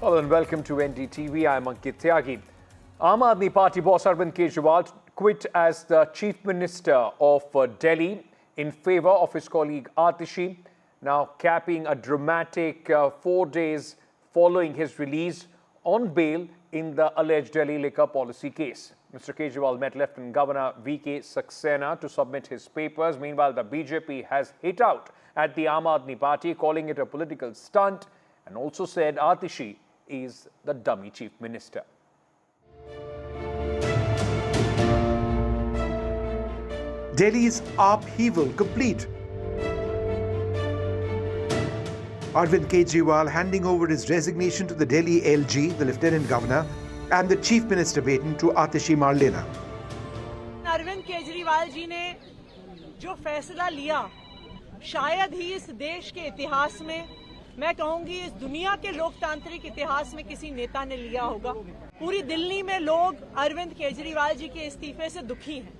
Hello and welcome to NDTV. I'm Ankit Tyagi. Aam Aadmi Party boss Arvind Kejriwal quit as the Chief Minister of Delhi in favour of his colleague Atishi, now capping a dramatic 4 days following his release on bail in the alleged Delhi liquor policy case. Mr. Kejriwal met Lieutenant Governor V.K. Saxena to submit his papers. Meanwhile, the BJP has hit out at the Aam Aadmi Party, calling it a political stunt, and also said Atishi is the dummy chief minister. Delhi's upheaval complete. Arvind Kejriwal handing over his resignation to the Delhi LG, the Lieutenant Governor, and the Chief Minister baton to Atishi Marlena. Arvind Kejriwal ji ने जो फैसला लिया, शायद ही इस देश के इतिहास में, मैं कहूंगी इस दुनिया के लोकतांत्रिक इतिहास में किसी नेता ने लिया होगा। पूरी दिल्ली में लोग अरविंद केजरीवाल जी के इस्तीफे से दुखी हैं,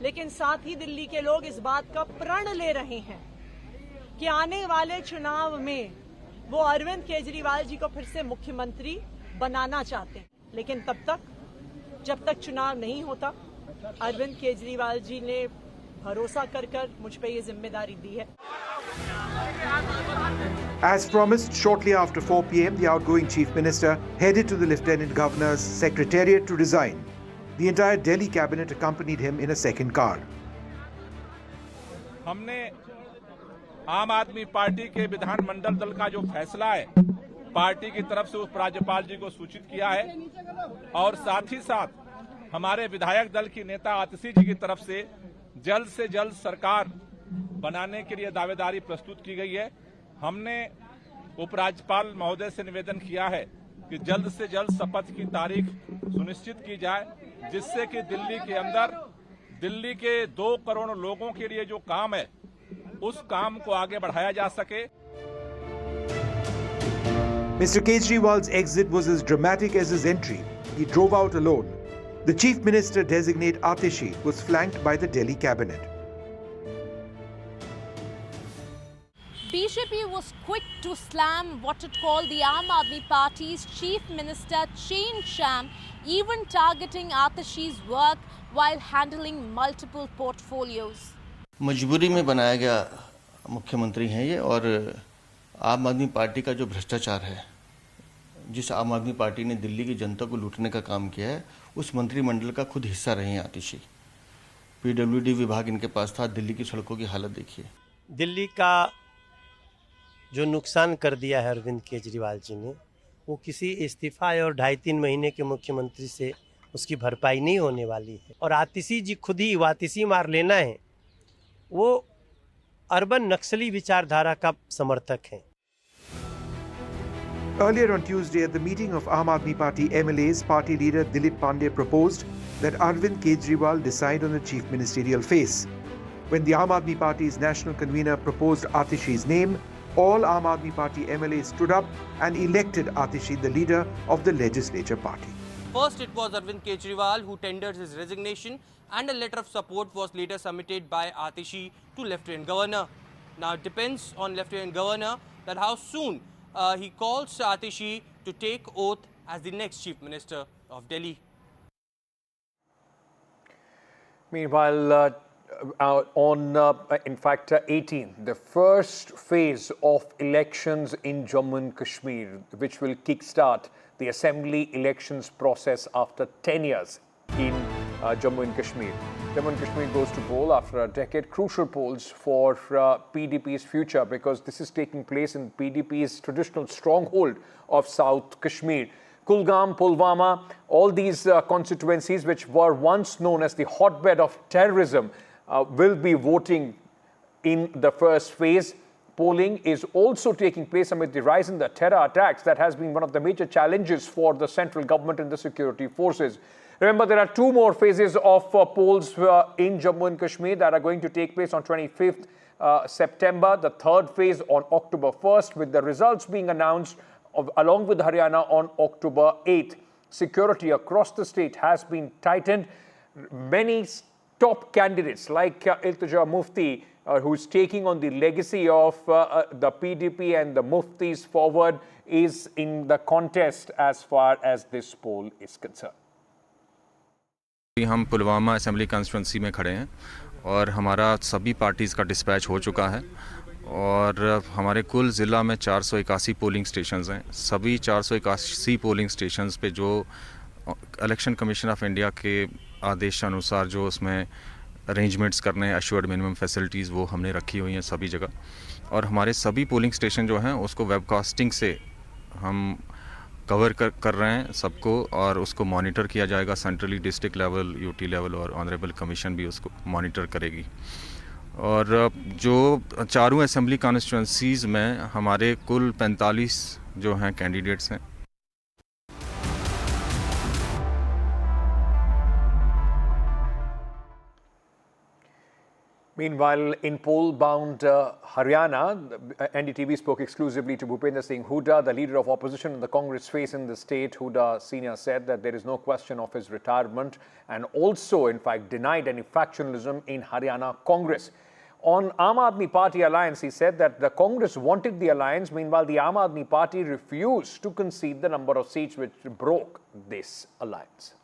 लेकिन साथ ही दिल्ली के लोग इस बात का प्रण ले रहे हैं कि आने वाले चुनाव में वो अरविंद केजरीवाल जी को फिर से मुख्यमंत्री बनाना चाहते हैं। लेकिन तब तक, जब तक चुनाव नहीं होता, अरविंद केजरीवाल जी ने भरोसा कर मुझ पे ये जिम्मेदारी दी है। As promised, shortly after 4 p.m., the outgoing Chief Minister headed to the Lieutenant Governor's secretariat to resign. The entire Delhi cabinet accompanied him in a second car. हमने आम आदमी पार्टी के विधानमंडल दल का जो फैसला है, पार्टी की तरफ से उस राज्यपाल जी को सूचित किया है और साथ ही साथ हमारे विधायक दल की नेता आतिशी जी की तरफ से जल्द सरकार बनाने के लिए दावेदारी प्रस्तुत की गई है। हमने उपराज्यपाल महोदय से निवेदन किया है कि जल्द से जल्द शपथ की तारीख सुनिश्चित की जाए, जिससे कि दिल्ली के अंदर दिल्ली के 2 करोड़ लोगों के लिए जो काम है, उस काम को आगे बढ़ाया जा सके। Mr. Kejriwal's exit was as dramatic as his entry. He drove out alone. The Chief Minister designate Atishi was flanked by the Delhi cabinet. BJP was quick to slam what it called the Aam Aadmi Party's Chief Minister chain sham, even targeting Atishi's work while handling multiple portfolios. मजबूरी में बनाया गया मुख्यमंत्री हैं ये, और आम आदमी पार्टी का जो भ्रष्टाचार है, जिस आम आदमी पार्टी ने दिल्ली की जनता को लूटने का काम किया है, उस मंत्रिमंडल का खुद हिस्सा रहे हैं आतिशी। पीडब्ल्यूडी विभाग इनके पास था। दिल्ली की सड़कों की हालत देखिए। दिल्ली का जो नुकसान कर दिया है अरविंद केजरीवाल जी ने, वो किसी इस्तीफा और 2.5-3 महीने के मुख्यमंत्री से उसकी भरपाई नहीं होने वाली है। और आतिशी जी खुद ही आतिशी मार लेना है, वो अर्बन नक्सली विचारधारा का समर्थक हैं। Earlier on Tuesday, at the meeting of Aam Aadmi Party MLAs, party leader Dilip Pandey proposed that Arvind Kejriwal decide on the chief ministerial face. When the Aam Aadmi Party's national convener proposed Atishi's name, all Aam Aadmi Party MLAs stood up and elected Atishi the leader of the legislature party. First, it was Arvind Kejriwal who tendered his resignation, and a letter of support was later submitted by Atishi to Lieutenant Governor. Now, it depends on Lieutenant Governor that how soon he calls Atishi to take oath as the next Chief Minister of Delhi. Meanwhile, in fact, 18, the first phase of elections in Jammu and Kashmir, which will kickstart the assembly elections process after 10 years in Jammu and Kashmir. Jammu and Kashmir goes to poll after a decade. Crucial polls for PDP's future, because this is taking place in PDP's traditional stronghold of South Kashmir. Kulgam, Pulwama, all these constituencies which were once known as the hotbed of terrorism will be voting in the first phase. Polling is also taking place amid the rise in the terror attacks that has been one of the major challenges for the central government and the security forces. Remember, there are 2 more phases of polls in Jammu and Kashmir that are going to take place on 25th September, the 3rd phase on October 1st, with the results being announced along with Haryana on October 8th. Security across the state has been tightened. Many top candidates like Iltija Mufti, who's taking on the legacy of the PDP and the Muftis forward, is in the contest as far as this poll is concerned. हम Pulwama assembly constituency में खड़े हैं और हमारा सभी parties का dispatch हो चुका है और हमारे कुल ज़िला में 481 पोलिंग स्टेशंस हैं। सभी 481 पोलिंग स्टेशंस पे जो इलेक्शन कमीशन ऑफ इंडिया के आदेश अनुसार जो उसमें अरेंजमेंट्स करने हैं, अश्योर्ड मिनिमम फैसिलिटीज़, वो हमने रखी हुई हैं सभी जगह। और हमारे सभी पोलिंग स्टेशन जो हैं उसको वेबकास्टिंग से हम कवर कर रहे हैं सबको, और उसको मॉनिटर किया जाएगा centrally, district level, UT level, और ऑनरेबल कमीशन भी उसको मॉनिटर करेगी। और जो चारों असेंबली कॉन्स्टिट्यूंसीज़ में हमारे कुल 45 जो हैं कैंडिडेट्स हैं। Meanwhile, in poll-bound Haryana, NDTV spoke exclusively to Bhupender Singh Hooda, the leader of opposition and the Congress face in the state. Hooda Senior said that there is no question of his retirement and also, in fact, denied any factionalism in Haryana Congress. On Aam Aadmi Party alliance, he said that the Congress wanted the alliance. Meanwhile, the Aam Aadmi Party refused to concede the number of seats which broke this alliance.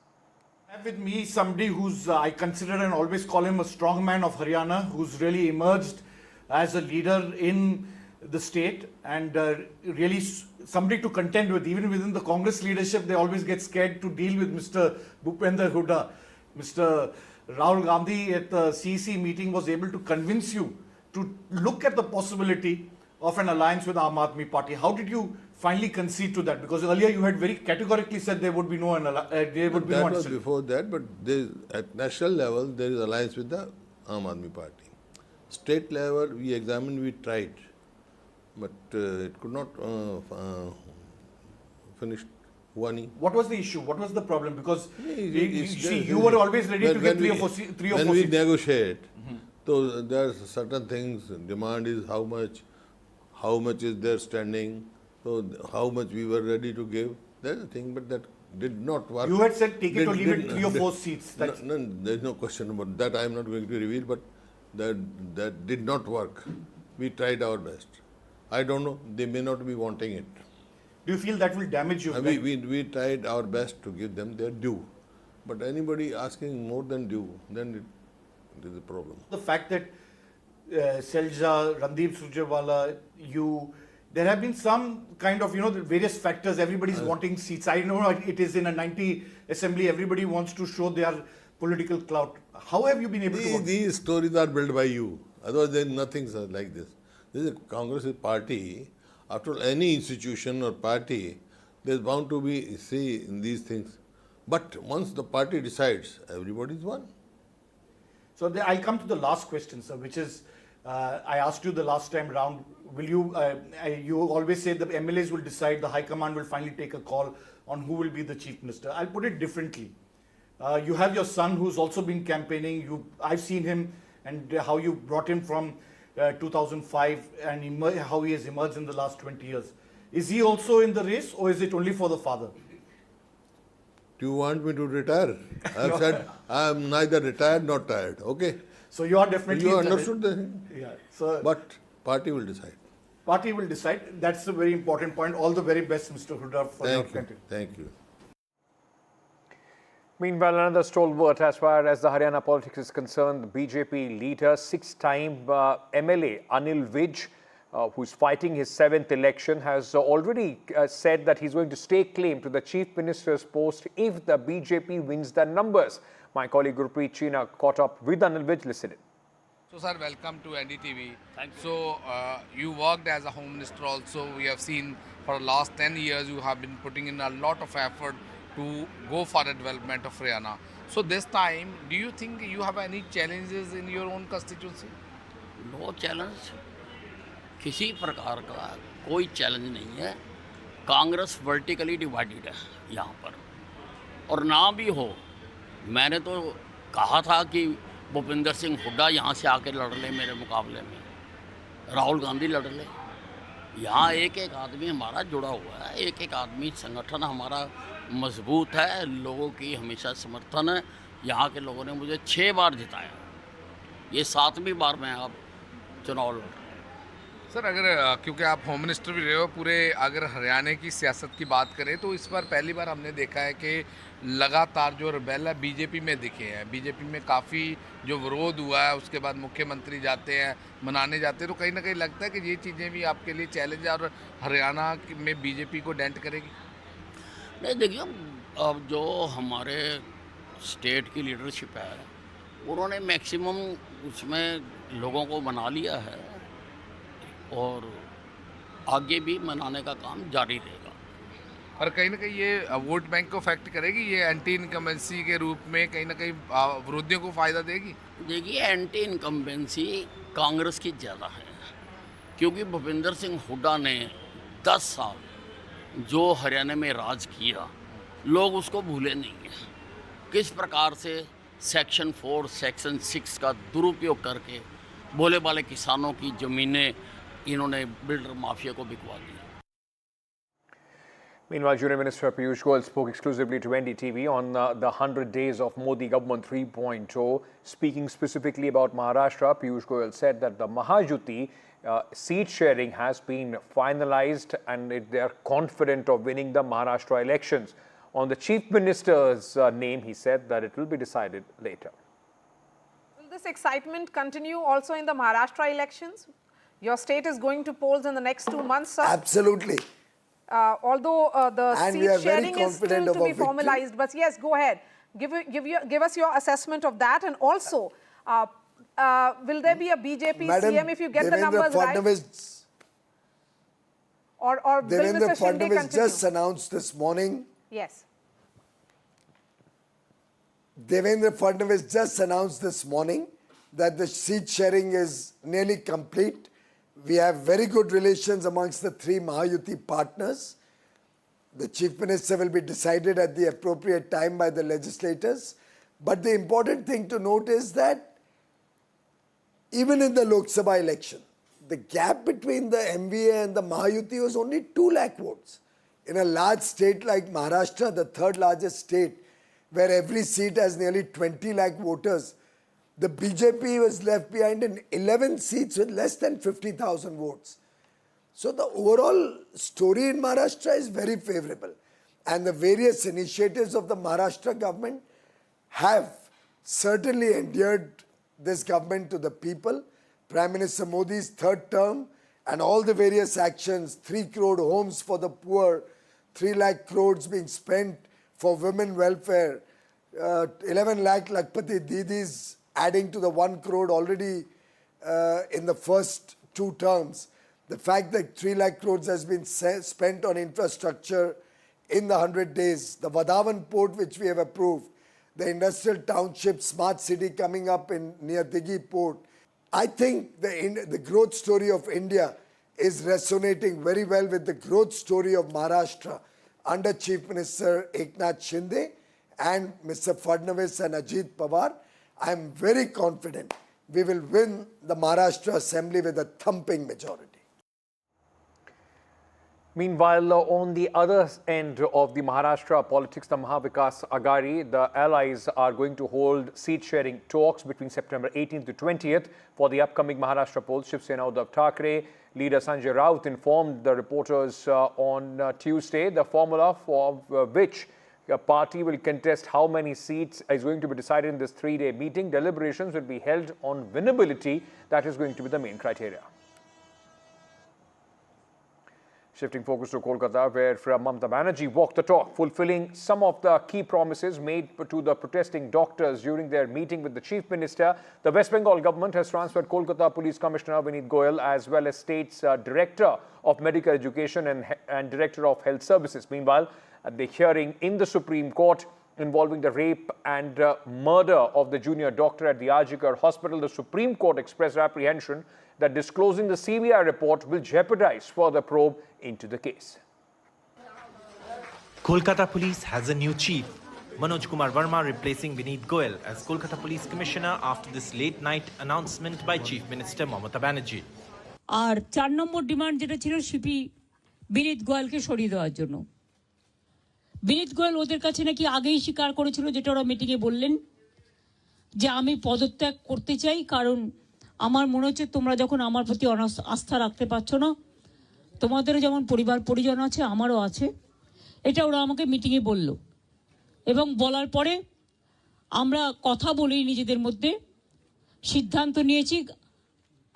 I have with me somebody who's, I consider and always call him a strong man of Haryana, who's really emerged as a leader in the state and really somebody to contend with. Even within the Congress leadership, they always get scared to deal with Mr. Bhupender Hooda. Mr. Rahul Gandhi at the CEC meeting was able to convince you to look at the possibility of an alliance with Aam Aadmi Party. How did you finally concede to that? Because earlier you had very categorically said there would be no there would be no. That was before that, but at national level there is alliance with the Aam Aadmi Party. State level we examined, we tried, but it could not finish. What was the issue? What was the problem? Because you were always ready to get three or four seats. When we negotiate, so there are certain things. Demand is how much is their standing. So how much we were ready to give, that's the thing, but that did not work. You had said take it or leave it, 3 or 4 seats. No, there's no question about that. I am not going to reveal, but that did not work. We tried our best. I don't know, they may not be wanting it. Do you feel that will damage you? We tried our best to give them their due. But anybody asking more than due, then it is a problem. The fact that Selja, Randeep Surjewala, there have been some kind of, the various factors, everybody's wanting seats. I know it is in a 90 assembly, everybody wants to show their political clout. How have you been able to work? These stories are built by you. Otherwise, there is nothing like this. This is a Congress party. After all, any institution or party, there is bound to be, in these things. But once the party decides, everybody is one. So I'll come to the last question, sir, which is, I asked you the last time round, will you, you always say the MLAs will decide, the High Command will finally take a call on who will be the Chief Minister. I'll put it differently. You have your son who's also been campaigning. I've seen him and how you brought him from 2005 and how he has emerged in the last 20 years. Is he also in the race or is it only for the father? Do you want me to retire? I've said I am neither retired nor tired. Okay? So you are definitely... You understood the thing? Yeah. So, but party will decide. Party will decide. That's a very important point. All the very best, Mr. Hooda, for your country. Thank you. Meanwhile, another stalwart as far as the Haryana politics is concerned, the BJP leader, 6-time MLA Anil Vidhe, who's fighting his 7th election, has already said that he's going to stake claim to the Chief Minister's post if the BJP wins the numbers. My colleague Gurpreet China caught up with Anil Vidhe. Listen in. So, sir, welcome to NDTV. Thank you. So, you worked as a Home Minister also. We have seen for the last 10 years you have been putting in a lot of effort to go for the development of Haryana. So, this time, do you think you have any challenges in your own constituency? No challenge. किसी प्रकार का कोई challenge नहीं है. Congress vertically divided है यहाँ पर और ना भी हो. मैंने तो कहा था कि भूपेंद्र सिंह हुड्डा यहाँ से आके लड़ ले मेरे मुकाबले में, राहुल गांधी लड़ ले. यहाँ एक एक आदमी हमारा जुड़ा हुआ है, एक एक आदमी संगठन हमारा मजबूत है, लोगों की हमेशा समर्थन है. यहाँ के लोगों ने मुझे 6 बार जिताया, ये 7वीं बार मैं अब चुनाव लड़ रहा हूँ। सर अगर क्योंकि आप होम मिनिस्टर भी रहे हो पूरे, अगर हरियाणा की सियासत की बात करें तो इस बार पहली बार हमने देखा है कि लगातार जो रिबेल है बीजेपी में दिखे हैं। बीजेपी में काफ़ी जो विरोध हुआ है, उसके बाद मुख्यमंत्री जाते हैं, मनाने जाते हैं, तो कहीं ना कहीं लगता है कि ये चीज़ें भी आपके लिए चैलेंज है और हरियाणा में बीजेपी को डेंट करेगी। नहीं देखिए, अब जो हमारे स्टेट की लीडरशिप है उन्होंने मैक्सिमम उसमें लोगों को मना लिया है और आगे भी मनाने का काम जारी रहेगा। और कहीं ना कहीं ये वोट बैंक को अफेक्ट करेगी, ये एंटी इनकम्बेंसी के रूप में कहीं ना कहीं विरोधियों को फ़ायदा देगी। देखिए, एंटी इनकम्बेंसी कांग्रेस की ज़्यादा है, क्योंकि भूपेंद्र सिंह हुड्डा ने 10 साल जो हरियाणा में राज किया, लोग उसको भूले नहीं हैं। किस प्रकार से सेक्शन 4, सेक्शन 6 का दुरुपयोग करके भोले भाले किसानों की ज़मीनें इन्होंने बिल्डर माफिया को बिकवा दी। Meanwhile, Union Minister Piyush Goyal spoke exclusively to NDTV on the 100 days of Modi government 3.0. Speaking specifically about Maharashtra, Piyush Goyal said that the Mahajuti seat sharing has been finalized and they are confident of winning the Maharashtra elections. On the Chief Minister's name, he said that it will be decided later. Will this excitement continue also in the Maharashtra elections? Your state is going to polls in the next 2 months, sir? Absolutely. Although the seat sharing is still to be formalized, but yes, go ahead. Give us your assessment of that, and also, will there be a BJP Madam, CM if you get the numbers right? Or will Devendra Mr. Shinde Fadnavis continue? just announced this morning. Yes. Devendra Fadnavis just announced this morning that the seat sharing is nearly complete. We have very good relations amongst the 3 Mahayuti partners. The Chief Minister will be decided at the appropriate time by the legislators. But the important thing to note is that even in the Lok Sabha election, the gap between the MVA and the Mahayuti was only 2 lakh votes. In a large state like Maharashtra, the 3rd largest state, where every seat has nearly 20 lakh voters, the BJP was left behind in 11 seats with less than 50,000 votes. So the overall story in Maharashtra is very favourable. And the various initiatives of the Maharashtra government have certainly endeared this government to the people. Prime Minister Modi's 3rd term and all the various actions, 3 crore homes for the poor, 3 lakh crores being spent for women welfare, 11 lakh Lakpati Didis adding to the 1 crore already in the first 2 terms. The fact that 3 lakh crores has been spent on infrastructure in the 100 days, the Vadhavan port which we have approved, the industrial township smart city coming up in near Dighi port. I think the growth story of India is resonating very well with the growth story of Maharashtra under Chief Minister Eknath Shinde and Mr. Fadnavis and Ajit Pawar. I am very confident we will win the Maharashtra Assembly with a thumping majority. Meanwhile, on the other end of the Maharashtra politics, the Mahavikas Aghadi, the allies are going to hold seat-sharing talks between September 18th to 20th for the upcoming Maharashtra polls. Shiv Sena Uddhav Thackeray leader Sanjay Raut informed the reporters on Tuesday the formula for which a party will contest how many seats is going to be decided in this 3-day meeting. Deliberations will be held on winnability. That is going to be the main criteria. Shifting focus to Kolkata, where Mamata Banerjee walked the talk, fulfilling some of the key promises made to the protesting doctors during their meeting with the Chief Minister. The West Bengal government has transferred Kolkata Police Commissioner Arvind Kejriwal as well as State's Director of Medical Education and Director of Health Services. Meanwhile, at the hearing in the Supreme Court involving the rape and murder of the junior doctor at the Arjikar Hospital, the Supreme Court expressed apprehension that disclosing the CBI report will jeopardize further probe into the case. Kolkata Police has a new chief. Manoj Kumar Verma replacing Vineet Goyal as Kolkata Police Commissioner after this late night announcement by Chief Minister Mamata Banerjee. R 4 number demand যেটা ছিল CP বিনীত গোয়ালকে সরিয়ে দেওয়ার জন্য। বিনীত গোয়াল ওদের কাছে নাকি আগেই স্বীকার করেছিল, যেটা ওরা মিটিংয়ে বললেন, যে আমি পদত্যাগ করতে চাই, কারণ আমার মনে হচ্ছে তোমরা যখন আমার প্রতি আস্থা রাখতে পারছো না, তোমাদেরও যেমন পরিবার পরিজন আছে আমারও আছে, এটা ওরা আমাকে মিটিংয়ে বলল। এবং বলার পরে আমরা কথা বলি নিজেদের মধ্যে, সিদ্ধান্ত নিয়েছি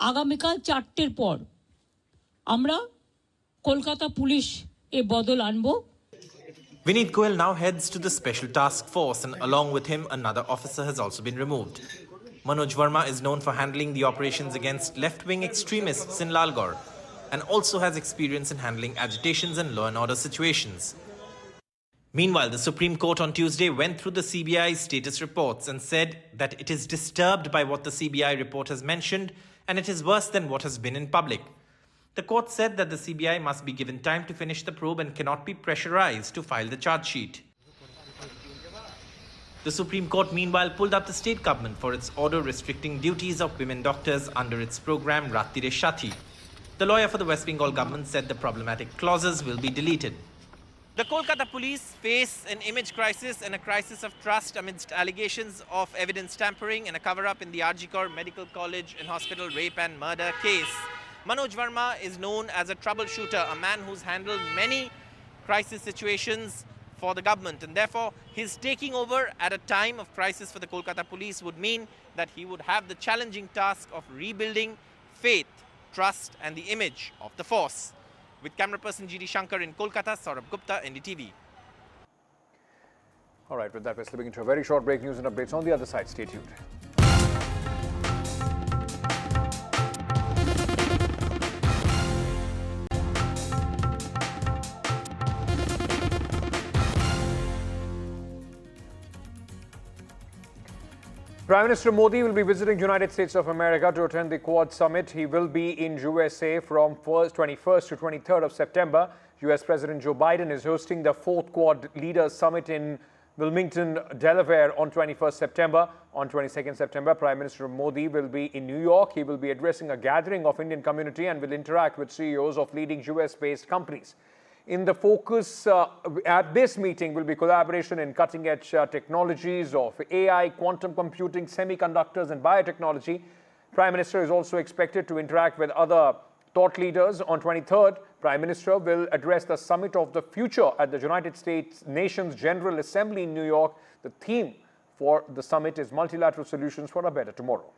আগামীকাল 4টের পর আমরা কলকাতা পুলিশ এ বদল আনবো। Vineet Goyal now heads to the Special Task Force, and along with him, another officer has also been removed. Manoj Verma is known for handling the operations against left-wing extremists in Lalgore, and also has experience in handling agitations and law and order situations. Meanwhile, the Supreme Court on Tuesday went through the CBI's status reports and said that it is disturbed by what the CBI report has mentioned, and it is worse than what has been in public. The court said that the CBI must be given time to finish the probe and cannot be pressurized to file the charge sheet. The Supreme Court meanwhile pulled up the state government for its order restricting duties of women doctors under its program Ratire Shati. The lawyer for the West Bengal government said the problematic clauses will be deleted. The Kolkata police face an image crisis and a crisis of trust amidst allegations of evidence tampering and a cover-up in the Arjikar Medical College and Hospital rape and murder case. Manoj Verma is known as a troubleshooter, a man who's handled many crisis situations for the government, and therefore his taking over at a time of crisis for the Kolkata police would mean that he would have the challenging task of rebuilding faith, trust and the image of the force. With camera person GD Shankar in Kolkata, Saurabh Gupta, NDTV. All right, with that, we're slipping into a very short break. News and updates on the other side. Stay tuned. Prime Minister Modi will be visiting United States of America to attend the Quad Summit. He will be in USA from 21st to 23rd of September. US President Joe Biden is hosting the 4th Quad Leaders Summit in Wilmington, Delaware on 21st September. On 22nd September, Prime Minister Modi will be in New York. He will be addressing a gathering of Indian community and will interact with CEOs of leading US-based companies. In the focus at this meeting will be collaboration in cutting-edge technologies of AI, quantum computing, semiconductors and biotechnology. Prime Minister is also expected to interact with other thought leaders. On 23rd, Prime Minister will address the Summit of the Future at the United States Nations General Assembly in New York. The theme for the summit is multilateral solutions for a better tomorrow.